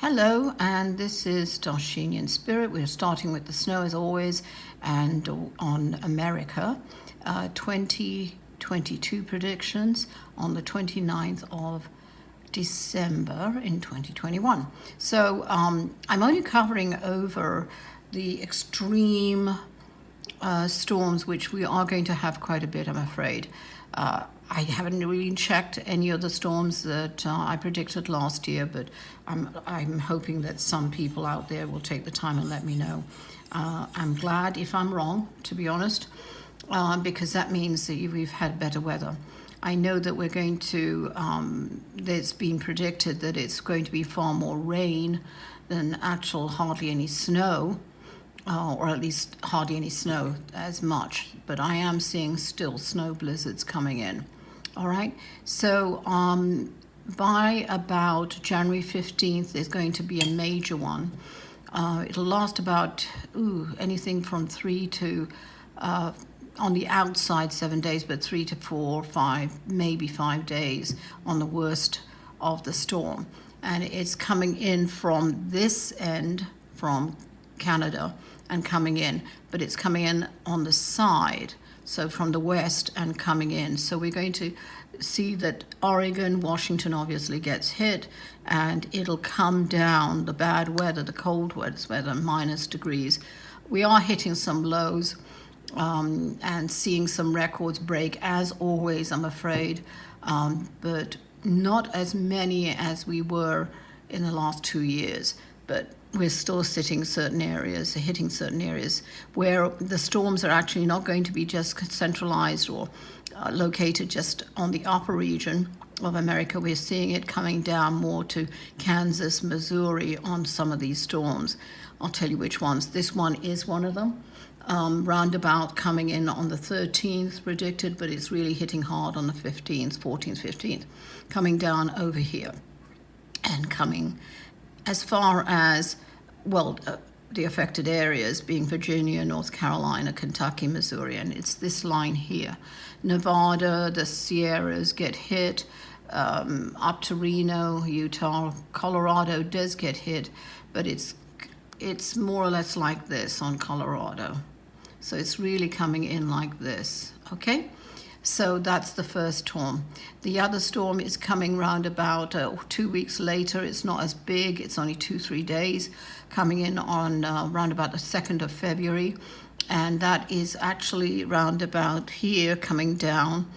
Hello, and this is Darshini in Spirit. We're starting with the snow as always, and on America, 2022 predictions on the 29th of December in 2021. So I'm only covering over the extreme storms, which we are going to have quite a bit, I'm afraid. I haven't really checked any of the storms that I predicted last year, but I'm hoping that some people out there will take the time and let me know. I'm glad if I'm wrong, to be honest, because that means that we've had better weather. I know that we're going to, it's been predicted that it's going to be far more rain than actual hardly any snow. Or at least hardly any snow as much, but I am seeing still snow blizzards coming in. All right, so by about January 15th, there's going to be a major one. It'll last about anything from 3 to, on the outside 7 days, but 3 to 4, 5, maybe 5 days on the worst of the storm. And it's coming in from this end, from Canada, and coming in, but it's coming in on the side, so from the west and coming in. So we're going to see that Oregon, Washington obviously gets hit, and it'll come down, the bad weather, the cold weather, minus degrees. We are hitting some lows and seeing some records break, as always, I'm afraid, but not as many as we were in the last 2 years. But we're still hitting certain areas where the storms are actually not going to be just centralized or located just on the upper region of America. We're seeing it coming down more to Kansas, Missouri on some of these storms. I'll tell you which ones. This one is one of them. Roundabout coming in on the 13th predicted, but it's really hitting hard on the 15th, 14th, 15th, coming down over here and coming as far as, the affected areas being Virginia, North Carolina, Kentucky, Missouri, and it's this line here. Nevada, the Sierras get hit, up to Reno, Utah, Colorado does get hit, but it's more or less like this on Colorado. So it's really coming in like this, okay? So that's the first storm. The other storm is coming round about 2 weeks later. It's not as big. It's only 2-3 days, coming in on round about the 2nd of February. And that is actually round about here, coming down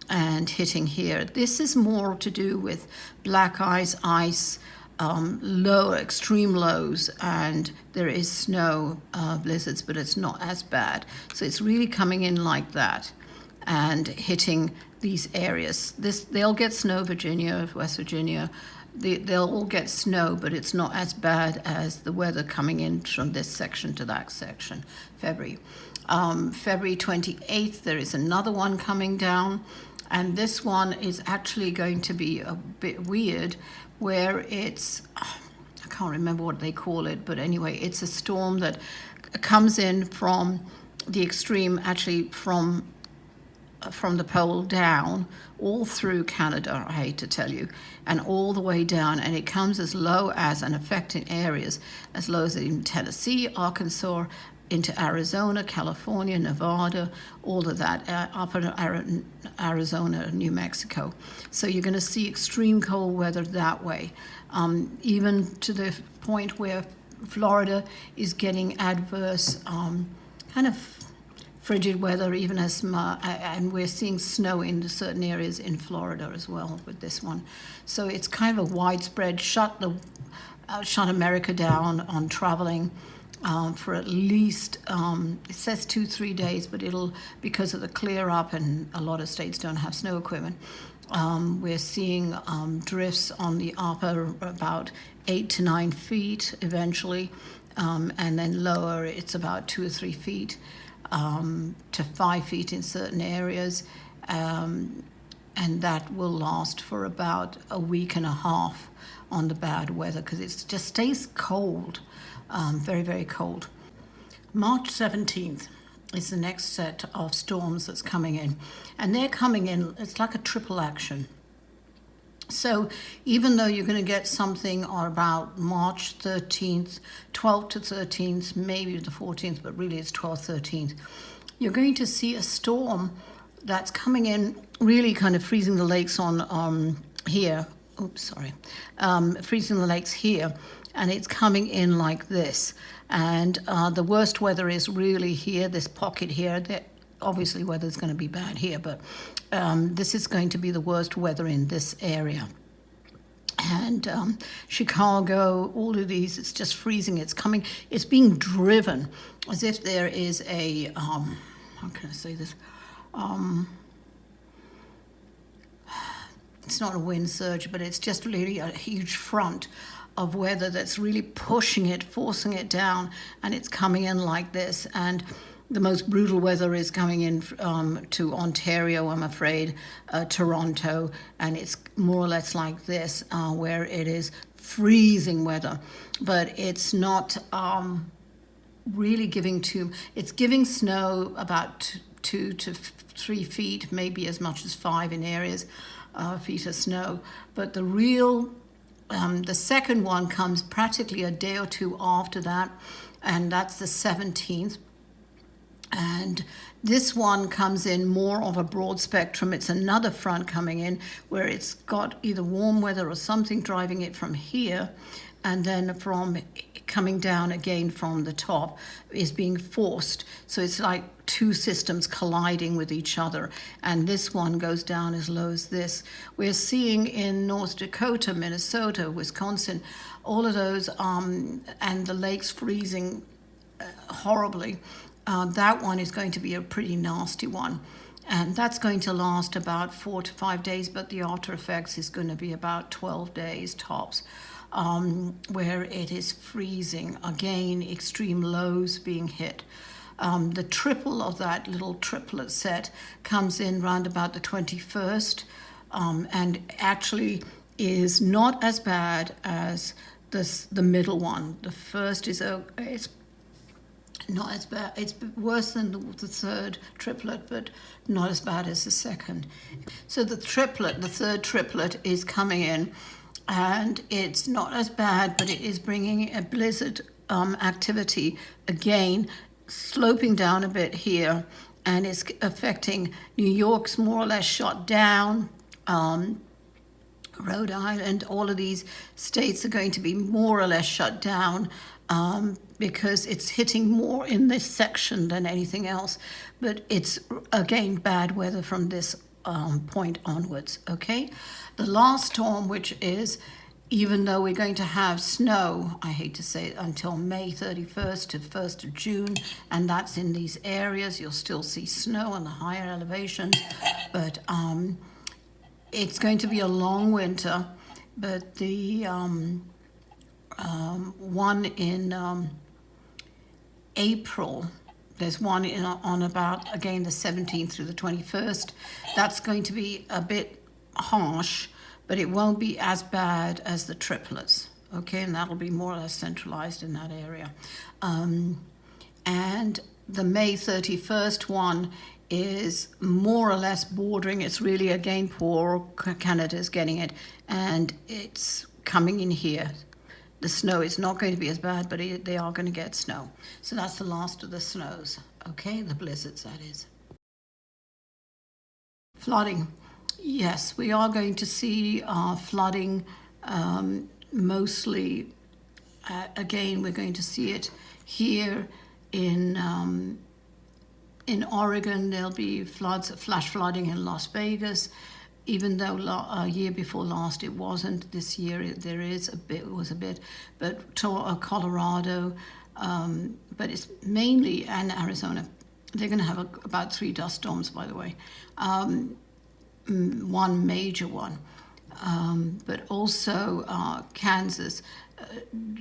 and hitting here. This is more to do with black ice, lower, extreme lows, and there is snow blizzards, but it's not as bad. So it's really coming in like that and hitting these areas. They'll get snow, Virginia, West Virginia. They'll all get snow, but it's not as bad as the weather coming in from this section to that section. February 28th, there is another one coming down, and this one is actually going to be a bit weird, where it's, I can't remember what they call it, but anyway, it's a storm that comes in from the extreme, actually from the pole down, all through Canada, I hate to tell you, and all the way down, and it comes as low as, and affecting areas as low as in Tennessee, Arkansas, into Arizona, California, Nevada, all of that, up in Arizona, New Mexico. So you're going to see extreme cold weather that way, even to the point where Florida is getting adverse, kind of frigid weather, even and we're seeing snow in certain areas in Florida as well with this one. So it's kind of a widespread shut America down on traveling for at least, it says 2-3 days, but it'll, because of the clear up, and a lot of states don't have snow equipment, we're seeing drifts on the upper about 8 to 9 feet eventually, and then lower it's about 2 or 3 feet. To 5 feet in certain areas, and that will last for about a week and a half on the bad weather, because it just stays cold, very, very cold. March 17th is the next set of storms that's coming in, and they're coming in, it's like a triple action. So even though you're going to get something on about March 13th, 12th to 13th, maybe the 14th, but really it's 12th, 13th, you're going to see a storm that's coming in, really kind of freezing the lakes on here. Oops, sorry. Freezing the lakes here, and it's coming in like this. And the worst weather is really here, this pocket here. Obviously, weather's going to be bad here, but this is going to be the worst weather in this area. And Chicago, all of these, it's just freezing. It's coming, it's being driven as if there is a, how can I say this? It's not a wind surge, but it's just really a huge front of weather that's really pushing it, forcing it down, and it's coming in like this. And the most brutal weather is coming in to Ontario, I'm afraid, Toronto, and it's more or less like this, where it is freezing weather. But it's not really giving it's giving snow about 2 to 3 feet, maybe as much as 5 in areas, feet of snow. But the real, the second one comes practically a day or two after that, and that's the 17th. And this one comes in more of a broad spectrum. It's another front coming in where it's got either warm weather or something driving it from here, and then from coming down again from the top is being forced. So it's like two systems colliding with each other, and this one goes down as low as this. We're seeing in North Dakota, Minnesota, Wisconsin, all of those, and the lakes freezing horribly. That one is going to be a pretty nasty one, and that's going to last about 4 to 5 days, but the after effects is going to be about 12 days tops, where it is freezing. Again, extreme lows being hit. The triple of that little triplet set comes in round about the 21st, and actually is not as bad as the middle one. The first is it's not as bad. It's worse than the third triplet, but not as bad as the second. So the third triplet is coming in, and it's not as bad, but it is bringing a blizzard activity again, sloping down a bit here, and it's affecting New York's more or less shut down. Rhode Island, all of these states are going to be more or less shut down, because it's hitting more in this section than anything else. But it's, again, bad weather from this point onwards, okay? The last storm, which is, even though we're going to have snow, I hate to say it, until May 31st to 1st of June, and that's in these areas, you'll still see snow on the higher elevations, but it's going to be a long winter. But the one in April, there's one on about, again, the 17th through the 21st. That's going to be a bit harsh, but it won't be as bad as the triplets, okay? And that'll be more or less centralized in that area. And the May 31st one is more or less bordering. It's really, again, poor Canada's getting it, and it's coming in here. The snow is not going to be as bad, but they are going to get snow. So that's the last of the snows, okay? The blizzards, that is. Flooding. Yes, we are going to see flooding, mostly. Again, we're going to see it here in Oregon. There'll be floods, flash flooding in Las Vegas. Even though a year before last it wasn't, this year there is a bit, but Colorado, but it's mainly, and Arizona. They're going to have about 3 dust storms, by the way, one major one, but also Kansas,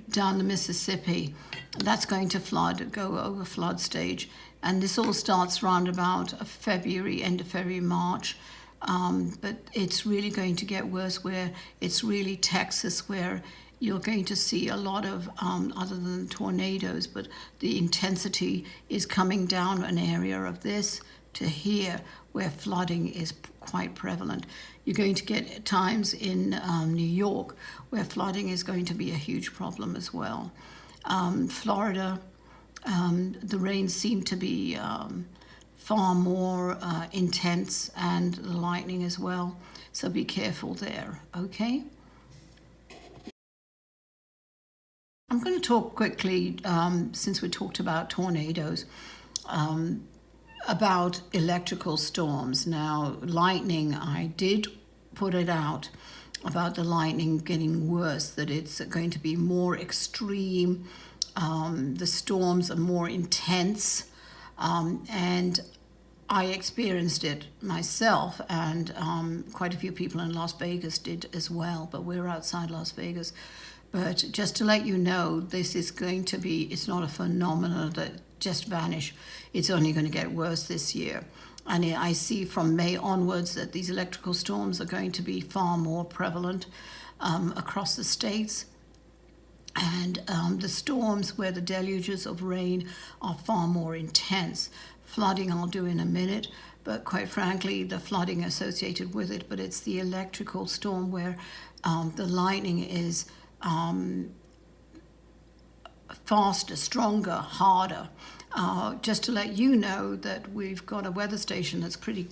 down the Mississippi, that's going to go over flood stage, and this all starts round about February, end of February, March. But it's really going to get worse, where it's really Texas, where you're going to see a lot of, other than tornadoes, but the intensity is coming down an area of this to here where flooding is quite prevalent. You're going to get times in New York where flooding is going to be a huge problem as well. Florida, the rains seem to be far more intense, and the lightning as well. So be careful there, okay? I'm going to talk quickly, since we talked about tornadoes, about electrical storms. Now, lightning, I did put it out about the lightning getting worse, that it's going to be more extreme. The storms are more intense, and I experienced it myself, and quite a few people in Las Vegas did as well, but we're outside Las Vegas. But just to let you know, this is going to be, it's not a phenomenon that just vanish. It's only going to get worse this year. And I see from May onwards that these electrical storms are going to be far more prevalent across the states. And the storms where the deluges of rain are far more intense. Flooding I'll do in a minute, but quite frankly, the flooding associated with it, but it's the electrical storm where the lightning is faster, stronger, harder. Just to let you know that we've got a weather station that's pretty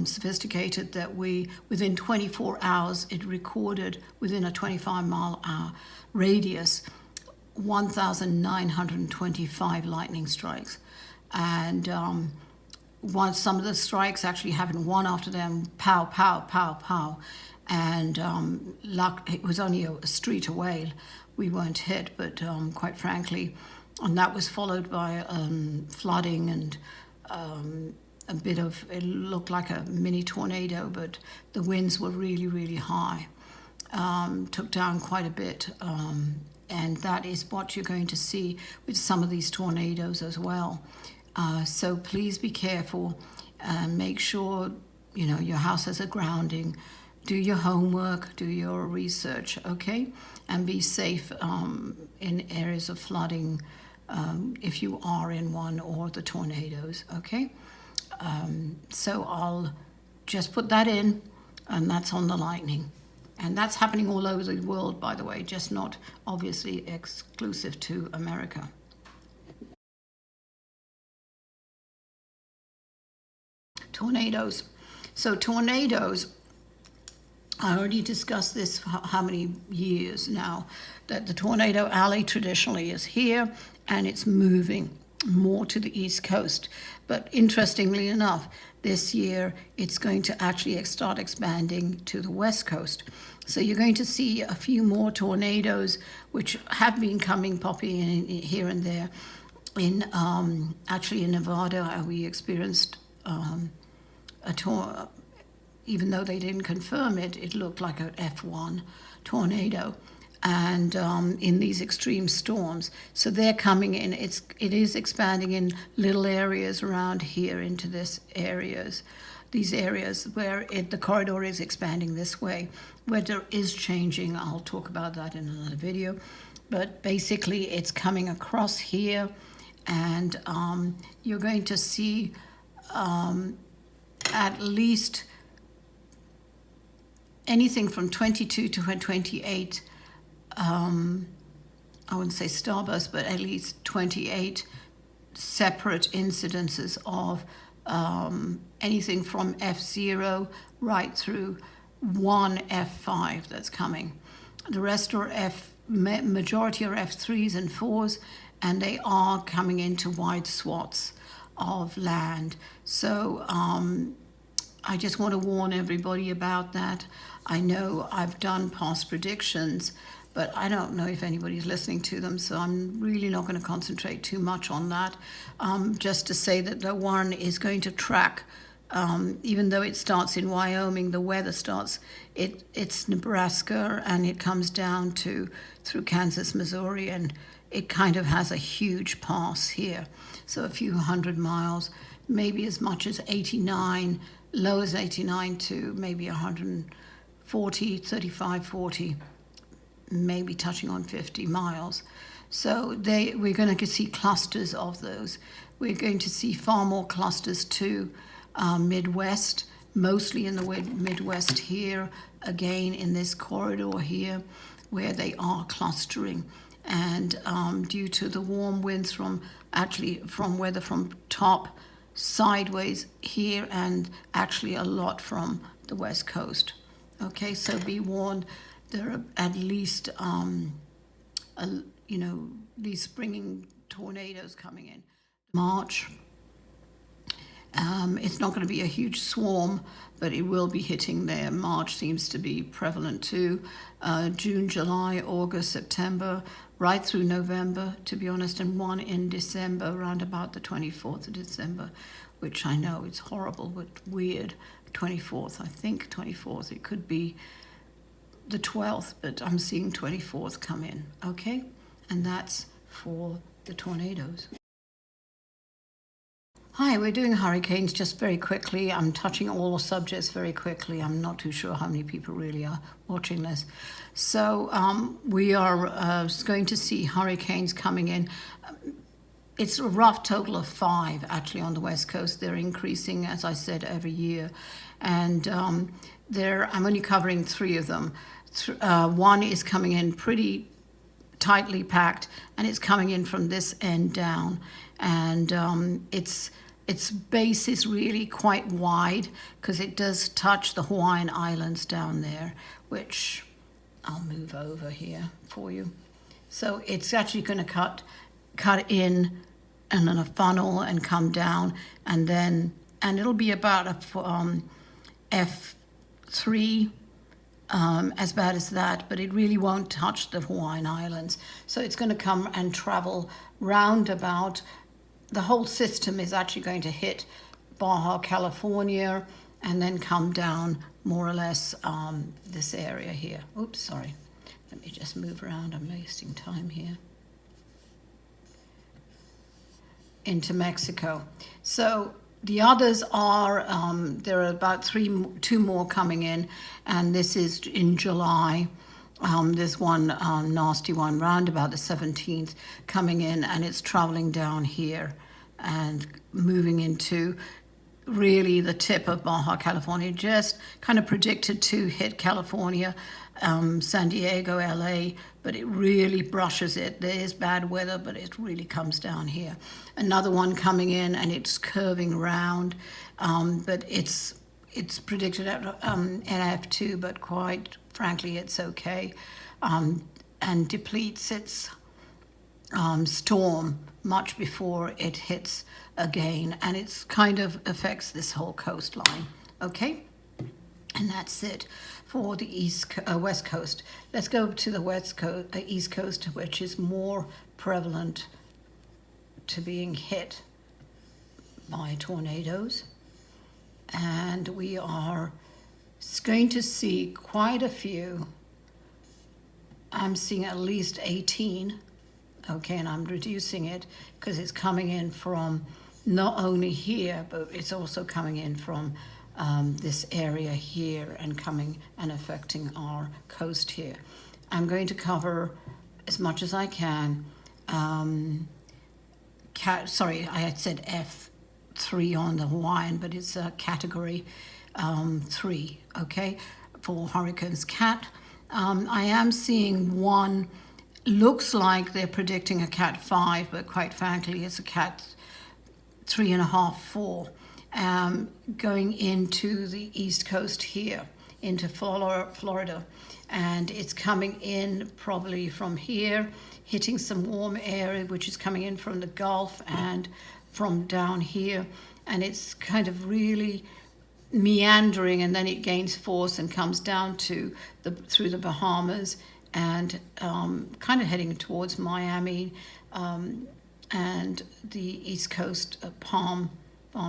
sophisticated, that within 24 hours, it recorded within a 25-mile-hour radius 1,925 lightning strikes. And some of the strikes actually happened one after them, pow, pow, pow, pow. And it was only a street away. We weren't hit, but quite frankly, and that was followed by flooding and a bit of, it looked like a mini tornado, but the winds were really, really high. Took down quite a bit. And that is what you're going to see with some of these tornadoes as well. So please be careful and make sure, your house has a grounding. Do your homework, do your research, okay? And be safe in areas of flooding if you are in one, or the tornadoes, okay? So I'll just put that in, and that's on the lightning. And that's happening all over the world, by the way, just not obviously exclusive to America. Tornadoes. So tornadoes, I already discussed this for how many years now, that the tornado alley traditionally is here, and it's moving more to the East Coast. But interestingly enough, this year it's going to actually start expanding to the West Coast. So you're going to see a few more tornadoes, which have been popping in here and there. Actually in Nevada, we experienced even though they didn't confirm it, it looked like an F1 tornado. And in these extreme storms. So they're coming in. It is expanding in little areas around here into these areas where the corridor is expanding this way. Weather is changing. I'll talk about that in another video. But basically, it's coming across here, and you're going to see at least anything from 22 to 28. I wouldn't say starburst, but at least 28 separate incidences of anything from F0 right through 1 F5 that's coming. The rest are majority are F3s and 4s, and they are coming into wide swaths of land. So I just want to warn everybody about that. I know I've done past predictions, but I don't know if anybody's listening to them, so I'm really not going to concentrate too much on that. Just to say that the one is going to track, even though it starts in Wyoming, the weather starts, it's Nebraska, and it comes down through Kansas, Missouri, and it kind of has a huge pass here. So a few hundred miles, maybe as much as 89, low as 89 to maybe 140, 35, 40. Maybe touching on 50 miles. So we're going to see clusters of those. We're going to see far more clusters to Midwest, mostly in the Midwest here, again in this corridor here, where they are clustering. And due to the warm winds from weather from top sideways here, and actually a lot from the West Coast. Okay, so be warned, there are at least these springing tornadoes coming in March. It's not going to be a huge swarm, but it will be hitting there. March seems to be prevalent too. June, July, August, September, right through November, to be honest, and one in December, around about the 24th of December, which I know it's horrible, but weird. 24th, I think 24th. It could be the 12th, but I'm seeing 24th come in, okay? And that's for the tornadoes. Hi, we're doing hurricanes just very quickly. I'm touching all the subjects very quickly. I'm not too sure how many people really are watching this. So we are going to see hurricanes coming in. It's a rough total of 5 actually on the West Coast. They're increasing, as I said, every year. And I'm only covering 3 of them. One is coming in pretty tightly packed, and it's coming in from this end down. And its base is really quite wide because it does touch the Hawaiian Islands down there, which I'll move over here for you. So it's actually going to cut in and then a funnel and come down, and it'll be about a F3, as bad as that, but it really won't touch the Hawaiian Islands. So it's going to come and travel round about. The whole system is actually going to hit Baja California and then come down more or less this area here. Oops, sorry. Let me just move around. I'm wasting time here. Into Mexico. So the others are, there are about 2 more coming in, and this is in July. There's one nasty one round about the 17th coming in, and it's traveling down here and moving into really the tip of Baja California, just kind of predicted to hit California, San Diego, LA, but it really brushes it. There is bad weather, but it really comes down here. Another one coming in, and it's curving round, but it's predicted at NF2, but quite frankly, it's okay, and depletes its storm much before it hits again, and it's kind of affects this whole coastline, okay? And that's it for the West Coast. Let's go to the East Coast, which is more prevalent to being hit by tornadoes. And we are going to see quite a few. I'm seeing at least 18. Okay, and I'm reducing it because it's coming in from not only here, but it's also coming in from this area here and coming and affecting our coast here. I'm going to cover as much as I can. Sorry, I had said F3 on the Hawaiian, but it's a category 3, okay, for hurricanes. Cat, I am seeing one. Looks like they're predicting a Cat 5, but quite frankly, it's a Cat 3.5, 4, going into the East Coast here, into Florida. And it's coming in probably from here, hitting some warm area, which is coming in from the Gulf and from down here. And it's kind of really meandering, and then it gains force and comes down to through the Bahamas, and kind of heading towards Miami and the East Coast, Palm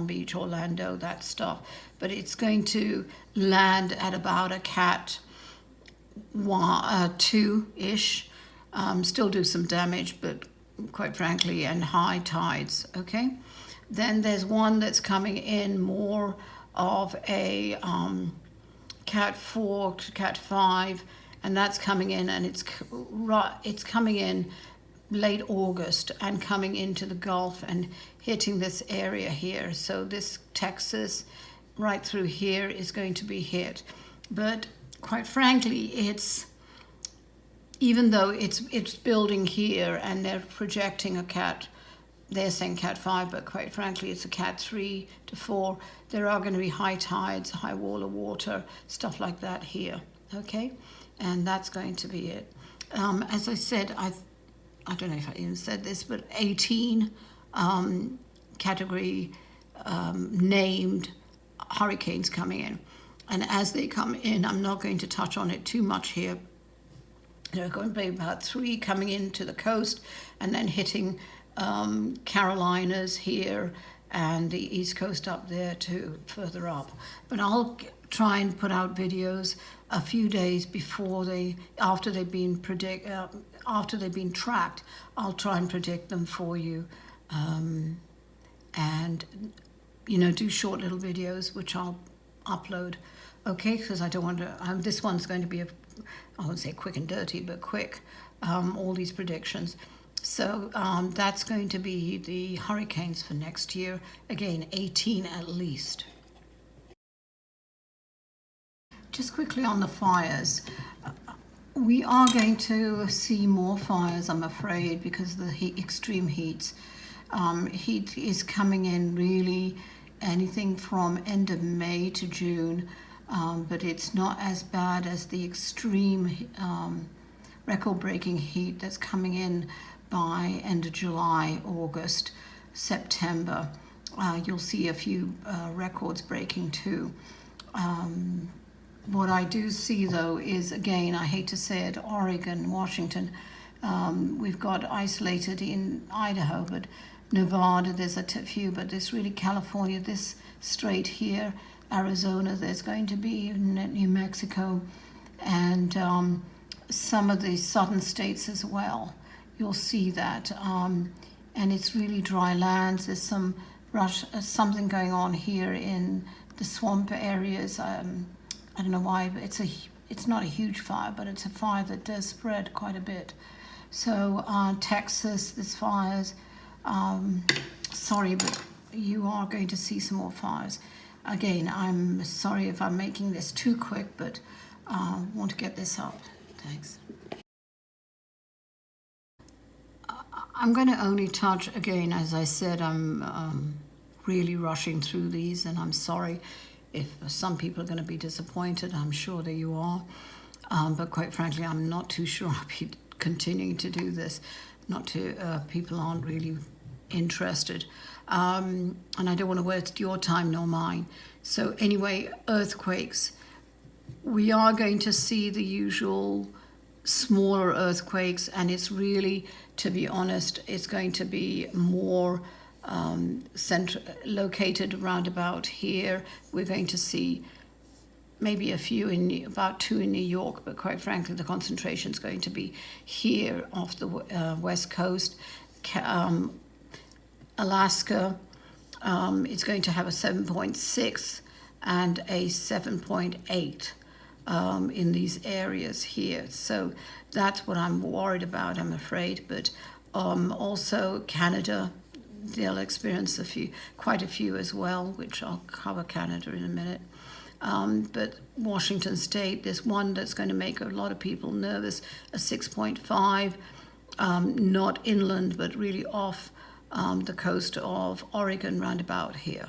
Beach, Orlando, that stuff. But it's going to land at about a Cat 2-ish, still do some damage, but quite frankly, and high tides, okay? Then there's one that's coming in more of a Cat 4 to Cat 5, and that's coming in, and it's coming in late August and coming into the Gulf and hitting this area here. So this Texas right through here is going to be hit. But quite frankly, it's, even though it's building here and they're projecting a Cat, they're saying Cat 5, but quite frankly, it's a Cat 3 to 4. There are going to be high tides, high wall of water, stuff like that here, okay? And that's going to be it. As I said, I don't know if I even said this, but 18 category named hurricanes coming in. And as they come in, I'm not going to touch on it too much here. There are going to be about 3 coming into the coast and then hitting Carolinas here and the East Coast up there too, further up. But I'll try and put out videos a few days before after they've been tracked. I'll try and predict them for you, and do short little videos which I'll upload. Okay, because I don't want to. This one's going to be I won't say quick and dirty, but quick. All these predictions. So that's going to be the hurricanes for next year. Again, 18 at least. Just quickly on the fires. We are going to see more fires, I'm afraid, because of the extreme heats. Heat is coming in really anything from end of May to June, but it's not as bad as the extreme record-breaking heat that's coming in by end of July, August, September. You'll see a few records breaking too. What I do see though is, again, I hate to say it, Oregon, Washington, we've got isolated in Idaho, but Nevada, there's a few, but there's really California, this straight here, Arizona, there's going to be New Mexico, and some of the southern states as well. You'll see that, and it's really dry lands. There's some something going on here in the swamp areas. I don't know why, but it's not a huge fire, but it's a fire that does spread quite a bit. So Texas, there's fires. Sorry, but you are going to see some more fires. Again, I'm sorry if I'm making this too quick, but want to get this up. Thanks. I'm going to only touch, again, as I said, I'm really rushing through these, and I'm sorry if some people are going to be disappointed. I'm sure that you are. But quite frankly, I'm not too sure I'll be continuing to do this. People aren't really interested. And I don't want to waste your time nor mine. So anyway, earthquakes. We are going to see the usual smaller earthquakes, and it's really, to be honest, it's going to be more located around about here. We're going to see maybe about 2 in New York, but quite frankly, the concentration is going to be here off the west coast. Alaska, it's going to have a 7.6 and a 7.8 in these areas here. So that's what I'm worried about, I'm afraid. But also Canada, they'll experience quite a few as well, which I'll cover Canada in a minute. But Washington State, there's one that's going to make a lot of people nervous, a 6.5, not inland, but really off the coast of Oregon, roundabout here.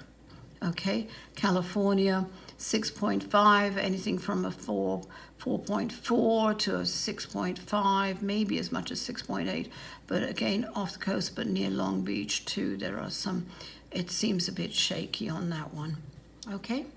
Okay, California, 6.5, anything from a 4.4 to a 6.5, maybe as much as 6.8. But again, off the coast, but near Long Beach too, there are some, it seems a bit shaky on that one. Okay.